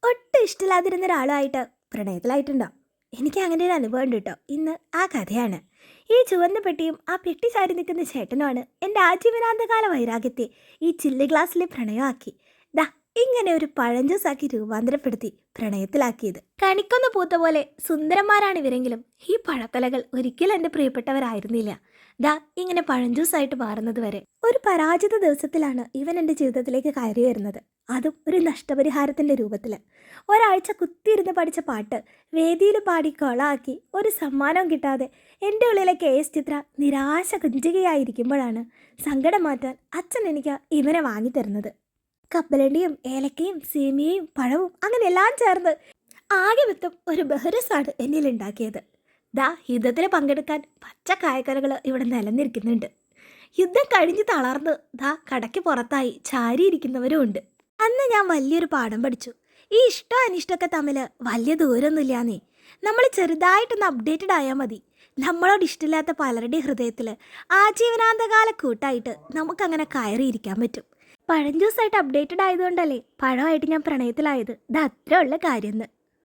ഒട്ടും ഇഷ്ടമില്ലാതിരുന്ന ഒരാളുമായിട്ട് പ്രണയത്തിലായിട്ടുണ്ടോ? എനിക്ക് അങ്ങനെ ഒരു അനുഭവം ഉണ്ട് കേട്ടോ. ഇന്ന് ആ കഥയാണ്. ഈ ചുവന്ന പെട്ടിയും ആ പെട്ടി ചാരി നിൽക്കുന്ന ചേട്ടനുമാണ് എൻ്റെ ആജീവനാന്തകാല വൈരാഗ്യത്തെ ഈ ചില്ല് ഗ്ലാസ്സിലെ പ്രണയമാക്കി ദാ ഇങ്ങനെ ഒരു പഴഞ്ചൂസാക്കി രൂപാന്തരപ്പെടുത്തി പ്രണയത്തിലാക്കിയത്. കണിക്കൊന്ന പൂത്ത പോലെ സുന്ദരന്മാരാണ് ഇവരെങ്കിലും ഈ പഴത്തലകൾ ഒരിക്കലും എൻ്റെ പ്രിയപ്പെട്ടവരായിരുന്നില്ല. ദാ ഇങ്ങനെ പഴഞ്ചൂസായിട്ട് മാറുന്നത് വരെ ഒരു പരാജിത ദിവസത്തിലാണ് ഇവൻ എൻ്റെ ജീവിതത്തിലേക്ക് കയറി വരുന്നത്. അതും ഒരു നഷ്ടപരിഹാരത്തിൻ്റെ രൂപത്തിൽ. ഒരാഴ്ച കുത്തിയിരുന്ന് പഠിച്ച പാട്ട് വേദിയിൽ പാടി കൊളാക്കി ഒരു സമ്മാനവും കിട്ടാതെ എൻ്റെ ഉള്ളിലെ KS ചിത്ര നിരാശ കുഞ്ചുകയായിരിക്കുമ്പോഴാണ് സങ്കടം മാറ്റാൻ അച്ഛൻ എനിക്ക് ഇവനെ വാങ്ങിത്തരുന്നത്. കപ്പലണ്ടിയും ഏലക്കയും സേമിയയും പഴവും അങ്ങനെ എല്ലാം ചേർന്ന് ആകെ വിത്തും ഒരു ബഹുരസാണ് എന്നിൽ ഉണ്ടാക്കിയത്. ദാ യുദ്ധത്തിൽ പങ്കെടുക്കാൻ പച്ച കായക്കരകൾ ഇവിടെ നിലനിൽക്കുന്നുണ്ട്. യുദ്ധം കഴിഞ്ഞ് തളർന്ന് ദാ കടയ്ക്ക് പുറത്തായി ചാരിയിരിക്കുന്നവരും ഉണ്ട്. അന്ന് ഞാൻ വലിയൊരു പാഠം പഠിച്ചു. ഈ ഇഷ്ടം അനിഷ്ടമൊക്കെ തമ്മിൽ വലിയ ദൂരമൊന്നുമില്ലാന്നേ. നമ്മൾ ചെറുതായിട്ടൊന്ന് അപ്ഡേറ്റഡ് ആയാൽ മതി. നമ്മളോട് ഇഷ്ടമില്ലാത്ത പലരുടെ ഹൃദയത്തിൽ ആജീവനാന്തകാല കൂട്ടായിട്ട് നമുക്കങ്ങനെ കയറിയിരിക്കാൻ പറ്റും. പഴഞ്ചൂസായിട്ട് അപ്ഡേറ്റഡ് ആയതുകൊണ്ടല്ലേ പഴമായിട്ട് ഞാൻ പ്രണയത്തിലായത്. ഇത് അത്ര ഉള്ള കാര്യം.